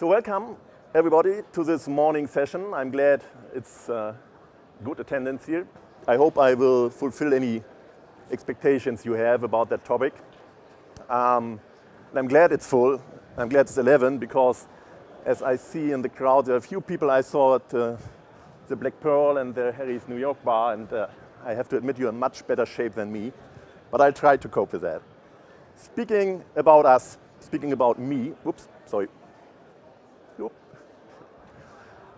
So welcome everybody to this morning session. I'm glad it's good attendance here. I hope I will fulfill any expectations you have about that topic. And I'm glad it's full. I'm glad it's 11 because as I see in the crowd, there are a few people I saw at the Black Pearl and the Harry's New York bar, and I have to admit you're in much better shape than me, but I'll try to cope with that. Speaking about us, speaking about me, whoops, sorry.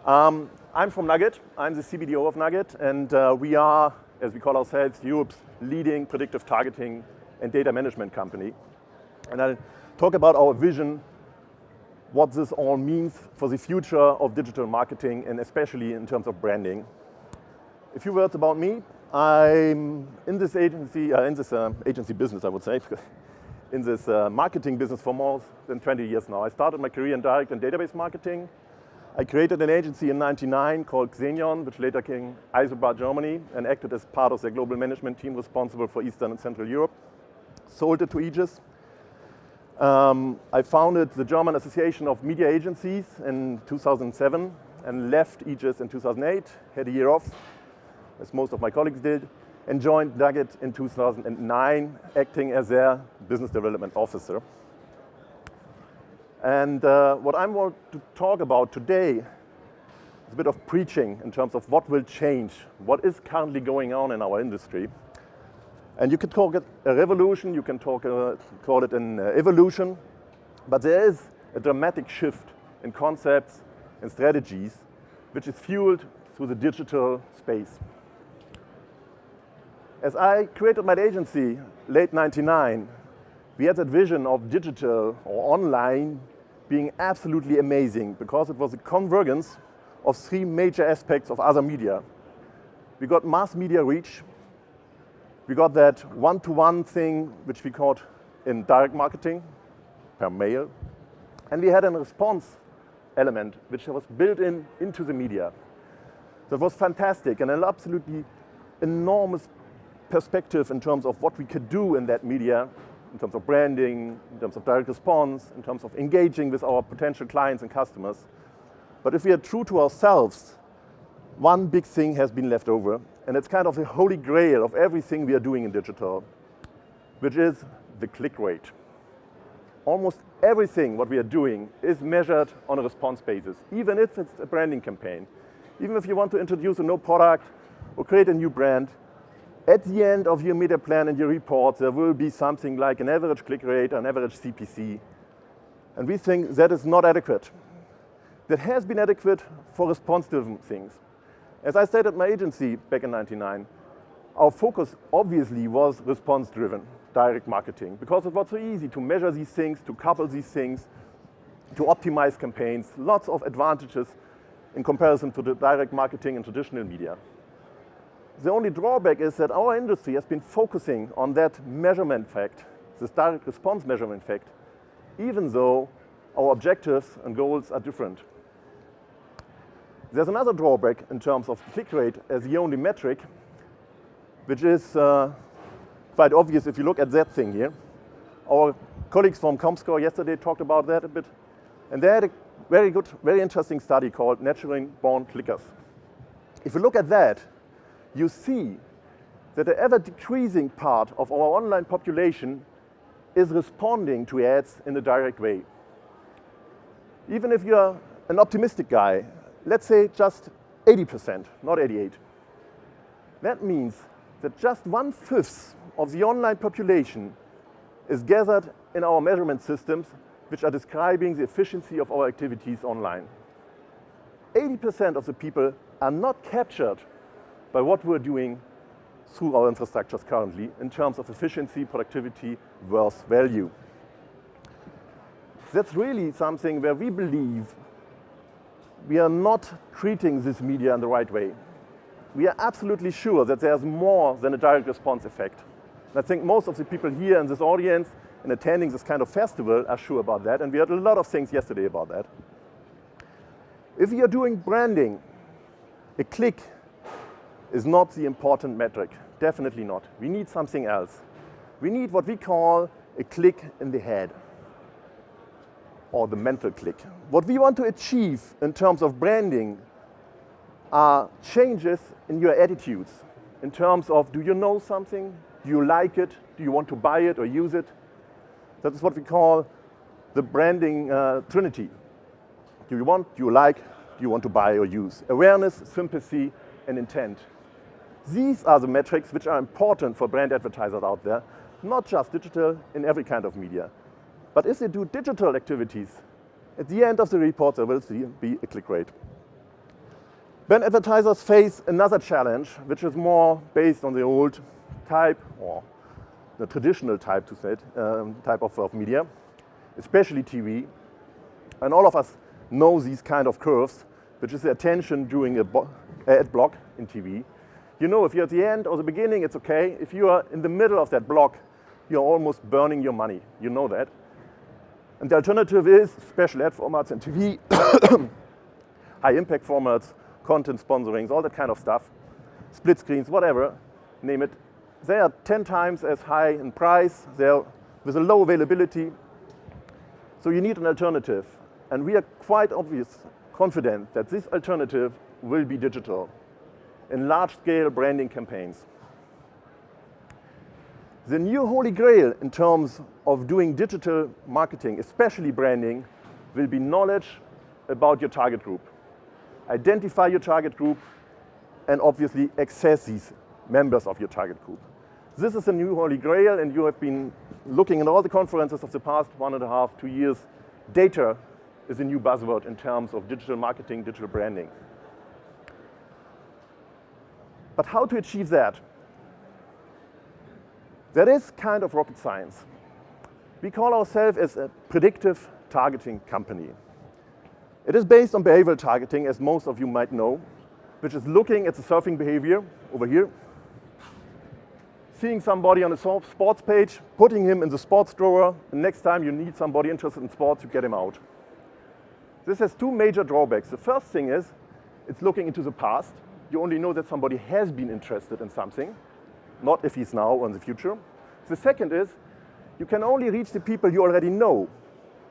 I'm from nugg.ad. I'm the CBDO of nugg.ad, and we are, as we call ourselves, Europe's leading predictive targeting and data management company. And I'll talk about our vision, what this all means for the future of digital marketing, and especially in terms of branding. A few words about me. I'm in this agency business, I would say, in this marketing business for more than 20 years now. I started my career in direct and database marketing. I created an agency in '99 called Xenion, which later became Isobar Germany, and acted as part of their global management team responsible for Eastern and Central Europe. Sold it to Aegis. I founded the German Association of Media Agencies in 2007 and left Aegis in 2008, had a year off, as most of my colleagues did, and joined nugg.ad in 2009, acting as their business development officer. And what I want to talk about today is a bit of preaching in terms of what will change, what is currently going on in our industry. And you could call it a revolution, you can call it an evolution, but there is a dramatic shift in concepts and strategies which is fueled through the digital space. As I created my agency late '99, we had that vision of digital or online being absolutely amazing because it was a convergence of three major aspects of other media. We got mass media reach, we got that one-to-one thing which we called in direct marketing per mail, and we had a response element which was built into the media. So it was fantastic and an absolutely enormous perspective in terms of what we could do in that media, in terms of branding, in terms of direct response, in terms of engaging with our potential clients and customers. But if we are true to ourselves, one big thing has been left over, and it's kind of the holy grail of everything we are doing in digital, which is the click rate. Almost everything what we are doing is measured on a response basis, even if it's a branding campaign. Even if you want to introduce a new product or create a new brand, at the end of your media plan and your report, there will be something like an average click rate, an average CPC. And we think that is not adequate. That has been adequate for response-driven things. As I stated at my agency back in '99, our focus obviously was response-driven, direct marketing, because it was so easy to measure these things, to couple these things, to optimize campaigns, lots of advantages in comparison to the direct marketing and traditional media. The only drawback is that our industry has been focusing on that measurement fact, this direct response measurement fact, even though our objectives and goals are different. There's another drawback in terms of click rate as the only metric, which is quite obvious if you look at that thing here. Our colleagues from ComScore yesterday talked about that a bit, and they had a very good, very interesting study called Natural Born Clickers. If you look at that, you see that the ever-decreasing part of our online population is responding to ads in a direct way. Even if you're an optimistic guy, let's say just 80%, not 88%. That means that just 1/5 of the online population is gathered in our measurement systems, which are describing the efficiency of our activities online. 80% of the people are not captured by what we're doing through our infrastructures currently in terms of efficiency, productivity, worth value. That's really something where we believe we are not treating this media in the right way. We are absolutely sure that there's more than a direct response effect. And I think most of the people here in this audience and attending this kind of festival are sure about that, and we heard a lot of things yesterday about that. If you are doing branding, a click is not the important metric, definitely not. We need something else. We need what we call a click in the head. or the mental click. What we want to achieve in terms of branding are changes in your attitudes, in terms of, do you know something? Do you like it? Do you want to buy it or use it? That is what we call the branding trinity. Do you want, do you like, do you want to buy or use? Awareness, sympathy, and intent. These are the metrics which are important for brand advertisers out there, not just digital, in every kind of media. But if they do digital activities, at the end of the report there will be a click rate. Brand advertisers face another challenge, which is more based on the old type, or the traditional type to say it, type of media, especially TV. And all of us know these kind of curves, which is the attention during an ad block in TV. You know, if you're at the end or the beginning, it's okay. If you are in the middle of that block, you're almost burning your money. You know that. And the alternative is special ad formats in TV, high impact formats, content sponsorings, all that kind of stuff, split screens, whatever, name it. They are 10 times as high in price. They're with a low availability. So you need an alternative. And we are quite confident that this alternative will be digital in large-scale branding campaigns. The new holy grail in terms of doing digital marketing, especially branding, will be knowledge about your target group. Identify your target group and obviously access these members of your target group. This is the new holy grail, and you have been looking at all the conferences of the past 1.5, 2 years. Data is a new buzzword in terms of digital marketing, digital branding. But how to achieve that? That is kind of rocket science. We call ourselves as a predictive targeting company. It is based on behavioral targeting, as most of you might know, which is looking at the surfing behavior over here, seeing somebody on a sports page, putting him in the sports drawer, and next time you need somebody interested in sports, you get him out. This has two major drawbacks. The first thing is, it's looking into the past. You only know that somebody has been interested in something, not if he's now or in the future. The second is, you can only reach the people you already know,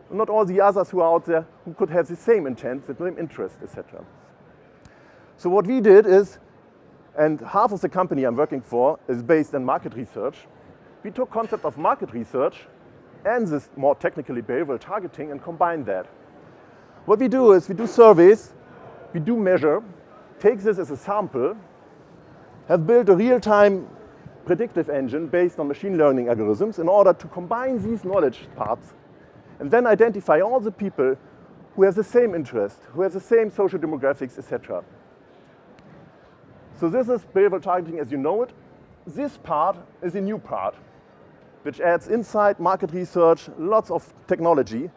not all the others who are out there who could have the same intent, the same interest, etc. So what we did is, and half of the company I'm working for is based on market research, we took concept of market research and this more technically behavioral targeting and combined that. What we do is we do surveys, we do measure, take this as a sample, have built a real-time predictive engine based on machine learning algorithms in order to combine these knowledge parts and then identify all the people who have the same interest, who have the same social demographics, etc. So this is behavioral targeting as you know it. This part is a new part, which adds insight, market research, lots of technology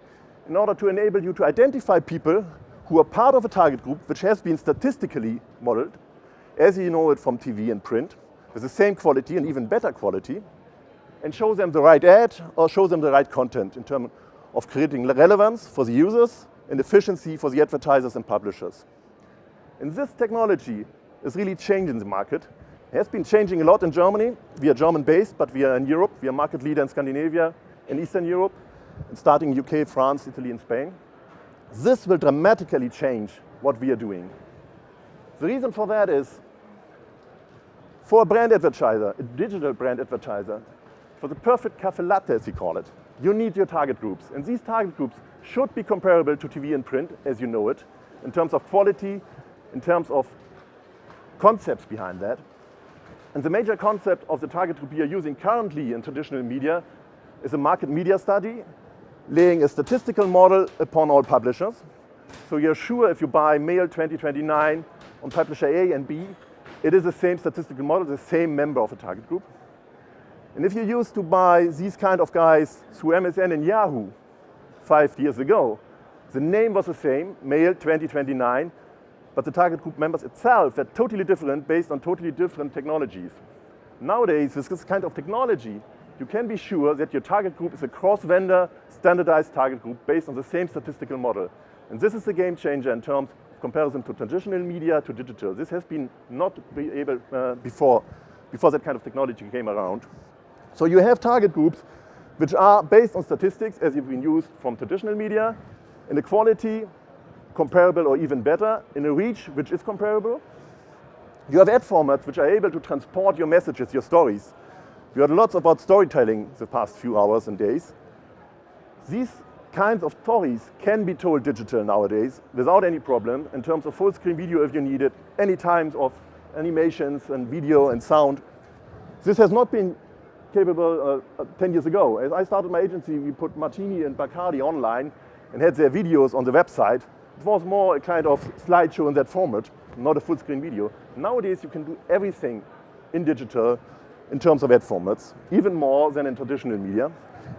in order to enable you to identify people who are part of a target group which has been statistically modeled, as you know it from TV and print, with the same quality and even better quality, and show them the right ad or show them the right content in terms of creating relevance for the users and efficiency for the advertisers and publishers. And this technology is really changing the market. It has been changing a lot in Germany. We are German-based, but we are in Europe. We are market leader in Scandinavia, in Eastern Europe, and starting UK, France, Italy, and Spain. This will dramatically change what we are doing. The reason for that is, for a brand advertiser, a digital brand advertiser, for the perfect cafe latte, as we call it, you need your target groups. And these target groups should be comparable to TV and print, as you know it, in terms of quality, in terms of concepts behind that. And the major concept of the target group we are using currently in traditional media is a market media study, laying a statistical model upon all publishers. So you're sure if you buy Mail 2029 on publisher A and B, it is the same statistical model, the same member of a target group. And if you used to buy these kind of guys through MSN and Yahoo 5 years ago, the name was the same, Mail 2029, but the target group members itself are totally different based on totally different technologies. Nowadays, with this kind of technology, you can be sure that your target group is a cross-vendor, standardized target group based on the same statistical model. And this is the game changer in terms of comparison to traditional media to digital. This has been not be able before that kind of technology came around. So you have target groups which are based on statistics as you've been used from traditional media, in a quality comparable or even better, in a reach which is comparable. You have ad formats which are able to transport your messages, your stories. We heard lots about storytelling the past few hours and days. These kinds of stories can be told digital nowadays without any problem in terms of full screen video if you need it, any times of animations and video and sound. This has not been capable 10 years ago. As I started my agency, we put Martini and Bacardi online and had their videos on the website. It was more a kind of slideshow in that format, not a full screen video. Nowadays you can do everything in digital in terms of ad formats, even more than in traditional media.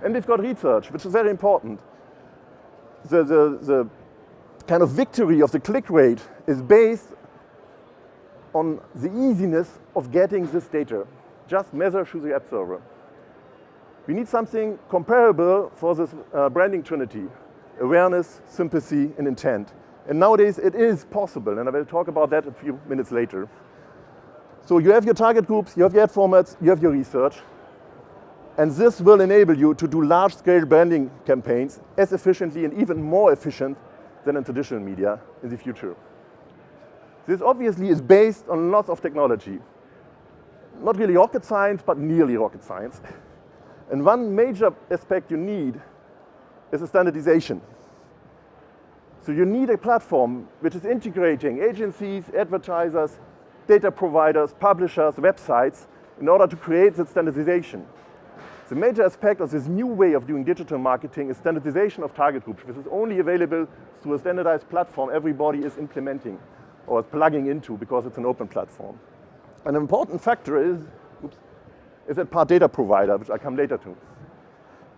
And we've got research, which is very important. The kind of victory of the click rate is based on the easiness of getting this data. Just measure through the app server. We need something comparable for this branding trinity: awareness, sympathy, and intent. And nowadays it is possible, and I will talk about that a few minutes later. So you have your target groups, you have your ad formats, you have your research, and this will enable you to do large-scale branding campaigns as efficiently and even more efficient than in traditional media in the future. This obviously is based on lots of technology. Not really rocket science, but nearly rocket science. And one major aspect you need is a standardization. So you need a platform which is integrating agencies, advertisers, data providers, publishers, websites in order to create that standardization. The major aspect of this new way of doing digital marketing is standardization of target groups, which is only available through a standardized platform everybody is implementing or plugging into because it's an open platform. An important factor is that part data provider, which I come later to.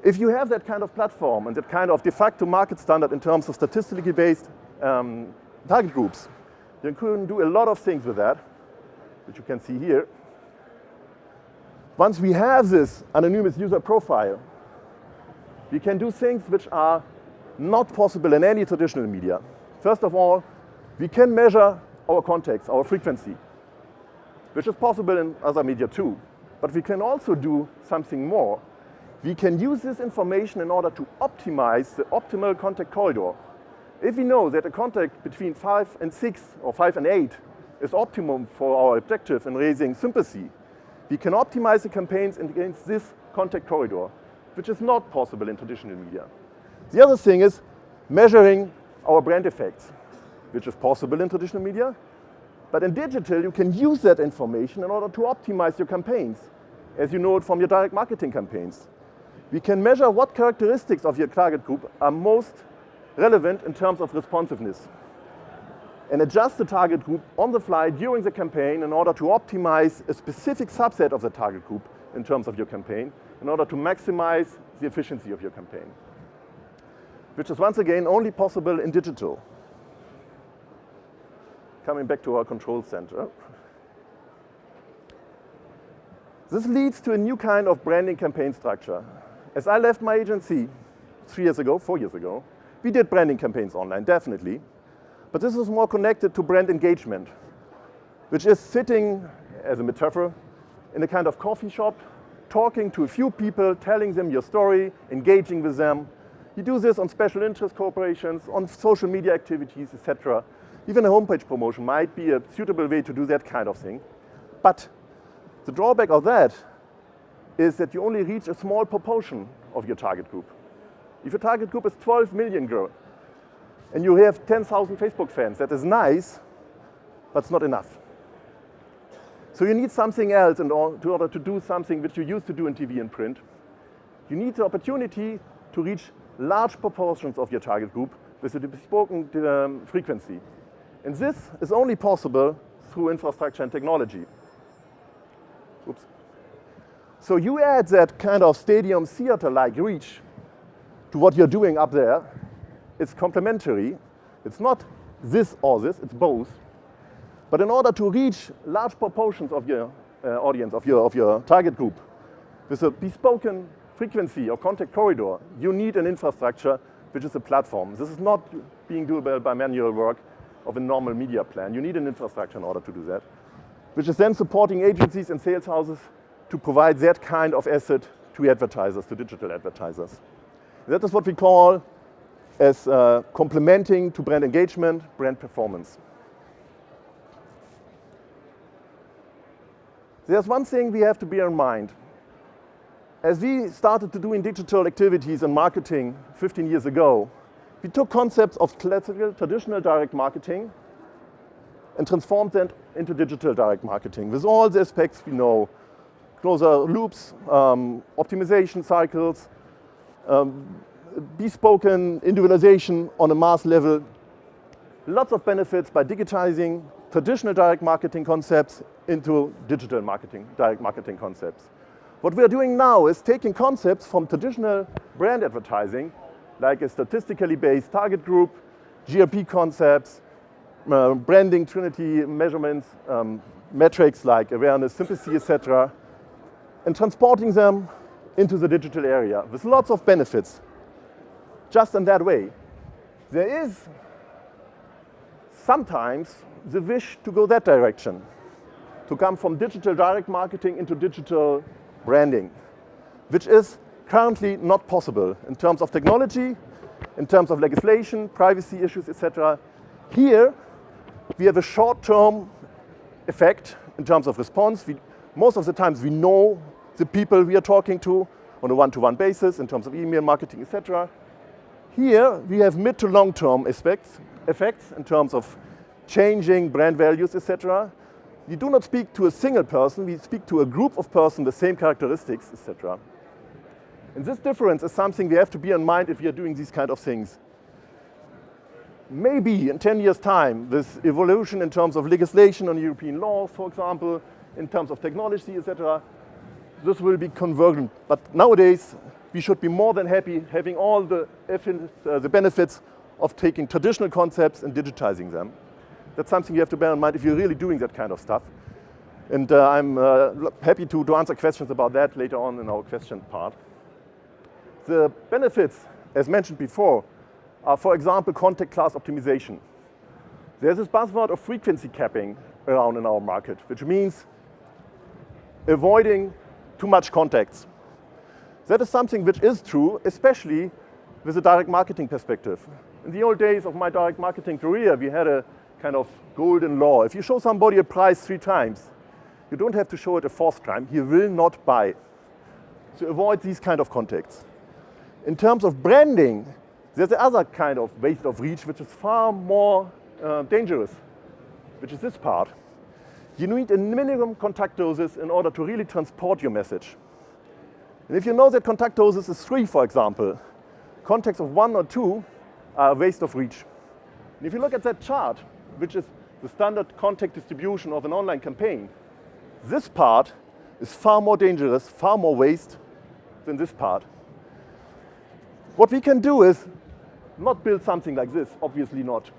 If you have that kind of platform and that kind of de facto market standard in terms of statistically based target groups, you can do a lot of things with that, which you can see here. Once we have this anonymous user profile, we can do things which are not possible in any traditional media. First of all, we can measure our context, our frequency, which is possible in other media too. But we can also do something more. We can use this information in order to optimize the optimal contact corridor. If we know that a contact between 5 and 6 or 5 and 8 is optimum for our objective in raising sympathy, we can optimize the campaigns against this contact corridor, which is not possible in traditional media. The other thing is measuring our brand effects, which is possible in traditional media. But in digital, you can use that information in order to optimize your campaigns, as you know it from your direct marketing campaigns. We can measure what characteristics of your target group are most relevant in terms of responsiveness, and adjust the target group on the fly during the campaign in order to optimize a specific subset of the target group in terms of your campaign, in order to maximize the efficiency of your campaign, which is once again only possible in digital. Coming back to our control center. This leads to a new kind of branding campaign structure. As I left my agency 4 years ago, we did branding campaigns online, definitely. But this was more connected to brand engagement, which is sitting, as a metaphor, in a kind of coffee shop, talking to a few people, telling them your story, engaging with them. You do this on special interest corporations, on social media activities, etc. Even a homepage promotion might be a suitable way to do that kind of thing. But the drawback of that is that you only reach a small proportion of your target group. If your target group is 12 million girls, and you have 10,000 Facebook fans, that is nice, but it's not enough. So you need something else in order to do something which you used to do in TV and print. You need the opportunity to reach large proportions of your target group with a bespoken frequency. And this is only possible through infrastructure and technology. Oops. So you add that kind of stadium theater-like reach to what you're doing up there. It's complementary. It's not this or this, it's both. But in order to reach large proportions of your audience, of your target group, with a bespoken frequency or contact corridor, you need an infrastructure which is a platform. This is not being doable by manual work of a normal media plan. You need an infrastructure in order to do that, which is then supporting agencies and sales houses to provide that kind of asset to advertisers, to digital advertisers. That is what we call as complementing to brand engagement, brand performance. There's one thing we have to bear in mind. As we started to do in digital activities and marketing 15 years ago, we took concepts of classical, traditional direct marketing and transformed them into digital direct marketing with all the aspects we know. Closer loops, optimization cycles, bespoken individualization on a mass level. Lots of benefits by digitizing traditional direct marketing concepts into digital marketing, direct marketing concepts. What we are doing now is taking concepts from traditional brand advertising, like a statistically based target group, GRP concepts, branding trinity measurements, metrics like awareness, sympathy, etc., and transporting them into the digital area with lots of benefits. Just in that way. There is sometimes the wish to go that direction, to come from digital direct marketing into digital branding, which is currently not possible in terms of technology, in terms of legislation, privacy issues, etc. Here, we have a short-term effect in terms of response. Most of the times we know the people we are talking to on a one-to-one basis in terms of email marketing, etc. Here, we have mid to long-term effects in terms of changing brand values, etc. We do not speak to a single person, we speak to a group of persons with the same characteristics, etc. And this difference is something we have to bear in mind if we are doing these kind of things. Maybe in 10 years' time, with evolution in terms of legislation on European law, for example, in terms of technology, etc., this will be convergent. But nowadays, we should be more than happy having all the benefits of taking traditional concepts and digitizing them. That's something you have to bear in mind if you're really doing that kind of stuff. And I'm happy to answer questions about that later on in our question part. The benefits, as mentioned before, are, for example, contact class optimization. There's this buzzword of frequency capping around in our market, which means avoiding too much contacts. That is something which is true, especially with a direct marketing perspective. In the old days of my direct marketing career, we had a kind of golden law. If you show somebody a price 3 times, you don't have to show it a 4th time. He will not buy. So avoid these kind of contacts. In terms of branding, there's the other kind of waste of reach, which is far more dangerous, which is this part. You need a minimum contact doses in order to really transport your message. And if you know that contact doses is 3, for example, contacts of 1 or 2 are a waste of reach. And if you look at that chart, which is the standard contact distribution of an online campaign, this part is far more dangerous, far more waste than this part. What we can do is not build something like this, obviously not.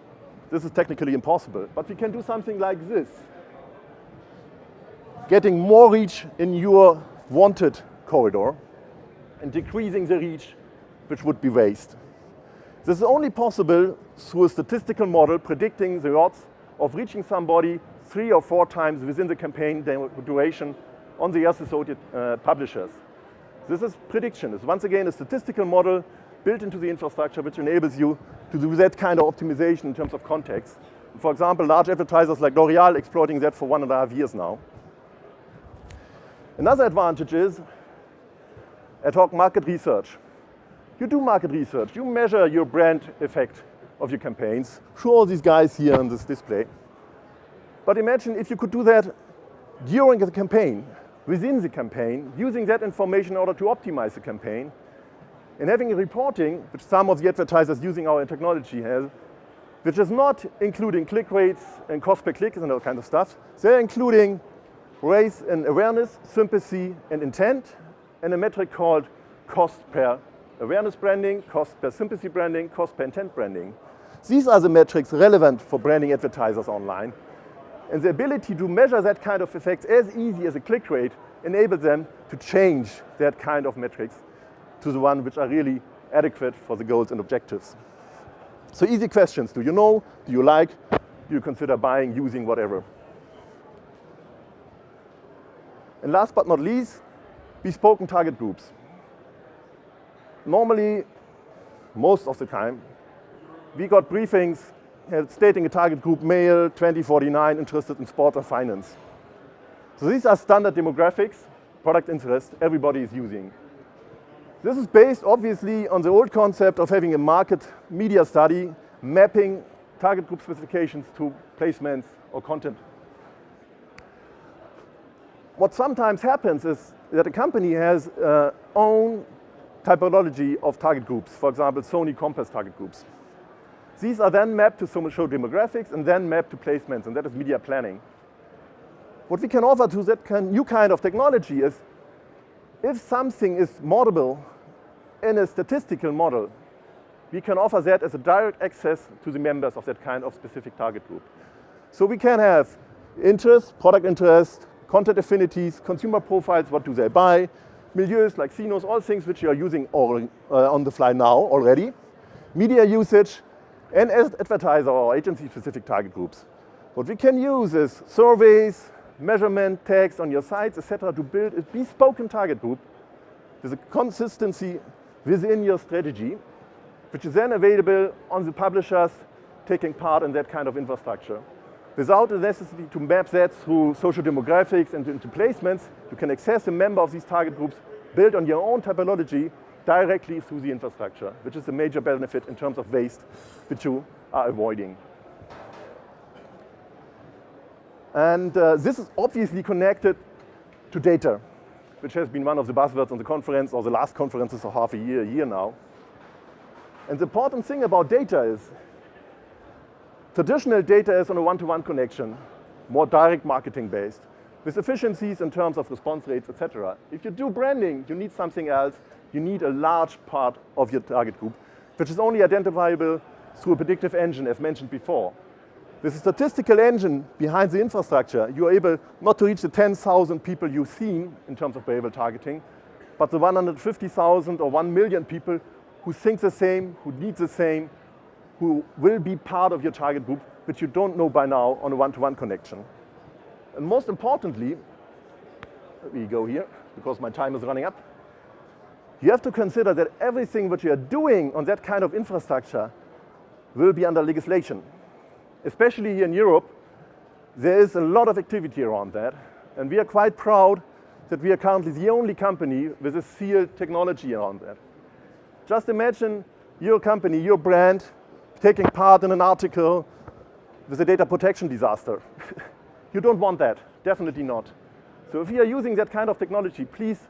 This is technically impossible, but we can do something like this. Getting more reach in your wanted corridor and decreasing the reach, which would be waste. This is only possible through a statistical model predicting the odds of reaching somebody 3 or 4 times within the campaign duration on the associated publishers. This is prediction. It's once again a statistical model built into the infrastructure which enables you to do that kind of optimization in terms of context. For example, large advertisers like L'Oreal exploiting that for 1.5 years now. Another advantage is ad-hoc market research. You do market research, you measure your brand effect of your campaigns. Show all these guys here on this display. But imagine if you could do that during the campaign, within the campaign, using that information in order to optimize the campaign, and having a reporting, which some of the advertisers using our technology have, which is not including click rates and cost per click and all kinds of stuff. They're including raise and awareness, sympathy and intent, and a metric called cost per awareness branding, cost per sympathy branding, cost per intent branding. These are the metrics relevant for branding advertisers online. And the ability to measure that kind of effects as easy as a click rate enables them to change that kind of metrics to the one which are really adequate for the goals and objectives. So easy questions. Do you know? Do you like? Do you consider buying, using, whatever? And last but not least, bespoken target groups. normally, most of the time, we got briefings stating a target group male, 20-49, interested in sport or finance. So these are standard demographics, product interest, everybody is using. This is based obviously on the old concept of having a market media study, mapping target group specifications to placements or content. What sometimes happens is that a company has own typology of target groups, for example, Sony Compass target groups. These are then mapped to social demographics and then mapped to placements, and that is media planning. What we can offer to that new kind of technology is, if something is modelable in a statistical model, we can offer that as a direct access to the members of that kind of specific target group. So we can have interest, product interest, content affinities, consumer profiles, what do they buy, milieus like CINOs, all things which you are using on the fly now already, media usage, and as advertiser or agency-specific target groups. What we can use is surveys, measurement tags on your sites, etc., to build a bespoken target group with a consistency within your strategy, which is then available on the publishers taking part in that kind of infrastructure. Without the necessity to map that through social demographics and into placements, you can access a member of these target groups built on your own typology directly through the infrastructure, which is a major benefit in terms of waste, which you are avoiding. And this is obviously connected to data, which has been one of the buzzwords on the conference, or the last conferences of half a year now. And the important thing about data is, traditional data is on a one-to-one connection, more direct marketing based, with efficiencies in terms of response rates, etc. If you do branding, you need something else. You need a large part of your target group, which is only identifiable through a predictive engine, as mentioned before. With a statistical engine behind the infrastructure, you are able not to reach the 10,000 people you've seen in terms of behavioral targeting, but the 150,000 or 1 million people who think the same, who need the same, who will be part of your target group, which you don't know by now on a one-to-one connection. And most importantly, let me go here, because my time is running up. You have to consider that everything that you are doing on that kind of infrastructure will be under legislation. Especially here in Europe, there is a lot of activity around that. And we are quite proud that we are currently the only company with a sealed technology around that. Just imagine your company, your brand, taking part in an article with a data protection disaster. You don't want that, definitely not. So if you are using that kind of technology, please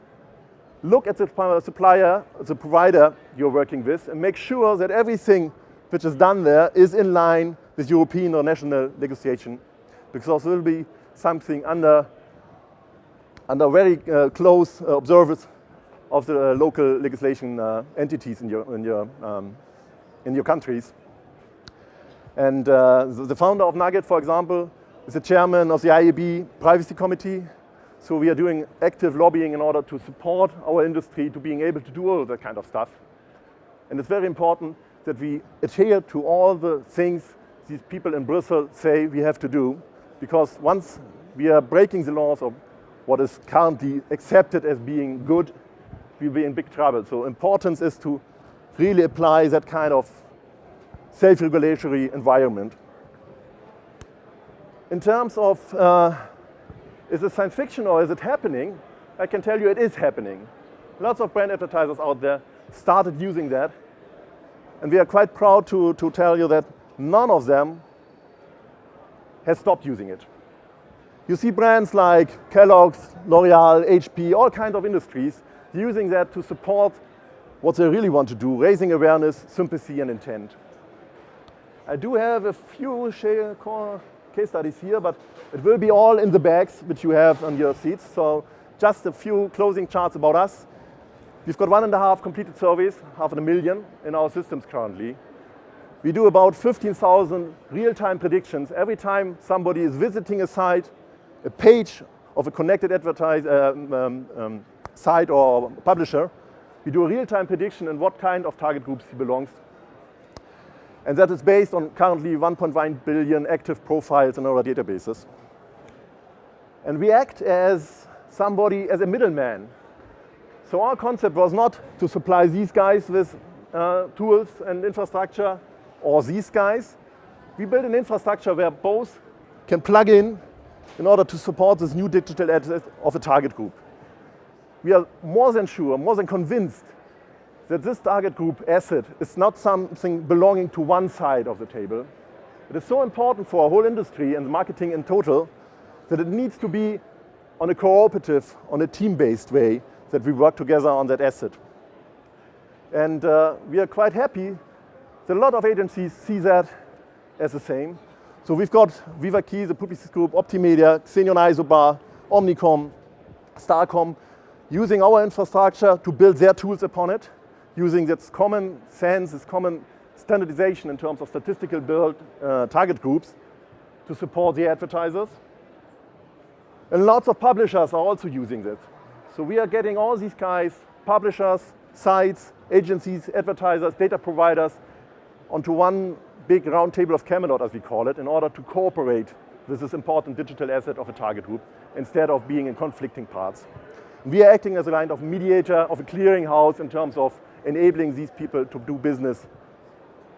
look at the supplier, the provider you're working with, and make sure that everything which is done there is in line with European or national legislation, because there will be something under very close observance of the local legislation entities in your countries. And the founder of nugg.ad, for example, is the chairman of the IAB Privacy Committee. So we are doing active lobbying in order to support our industry to being able to do all that kind of stuff. And it's very important that we adhere to all the things these people in Brussels say we have to do, because once we are breaking the laws of what is currently accepted as being good, we'll be in big trouble. So importance is to really apply that kind of self-regulatory environment. In terms of is it science fiction or is it happening? I can tell you it is happening. Lots of brand advertisers out there started using that. And we are quite proud to tell you that none of them has stopped using it. You see brands like Kellogg's, L'Oreal, HP, all kinds of industries using that to support what they really want to do, raising awareness, sympathy, and intent. I do have a few case studies here, but it will be all in the bags which you have on your seats. So just a few closing charts about us. We've got 1.5 completed surveys, 500,000 in our systems currently. We do about 15,000 real-time predictions. Every time somebody is visiting a site, a page of a connected site or publisher, we do a real-time prediction in what kind of target groups he belongs. And that is based on currently 1.1 billion active profiles in our databases. And we act as somebody, as a middleman. So our concept was not to supply these guys with tools and infrastructure or these guys. We built an infrastructure where both can plug in order to support this new digital asset of a target group. We are more than sure, more than convinced that this target group asset is not something belonging to one side of the table. It is so important for our whole industry and marketing in total that it needs to be on a cooperative, on a team-based way that we work together on that asset. And we are quite happy that a lot of agencies see that as the same. So we've got Viva Key, the Publicis Group, Optimedia, Xenion Isobar, Omnicom, Starcom, using our infrastructure to build their tools upon it, using this common sense, this common standardization in terms of statistical build target groups to support the advertisers. And lots of publishers are also using this. So we are getting all these guys, publishers, sites, agencies, advertisers, data providers, onto one big round table of Camelot, as we call it, in order to cooperate with this important digital asset of a target group, instead of being in conflicting parts. We are acting as a kind of mediator, of a clearinghouse in terms of enabling these people to do business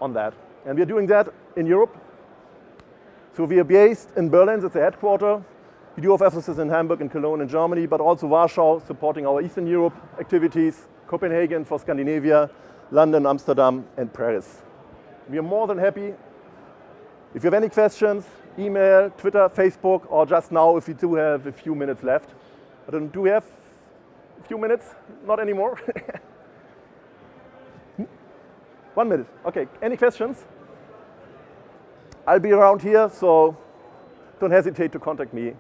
on that. And we are doing that in Europe. So we are based in Berlin, that's the headquarters. We do have offices in Hamburg and Cologne in Germany, but also Warsaw, supporting our Eastern Europe activities, Copenhagen for Scandinavia, London, Amsterdam, and Paris. We are more than happy. If you have any questions, email, Twitter, Facebook, or just now if we do have a few minutes left. Do we have a few minutes? Not anymore? 1 minute. Okay, any questions? I'll be around here, so don't hesitate to contact me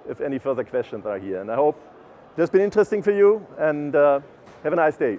if any further questions are here. And I hope it has been interesting for you, and have a nice day.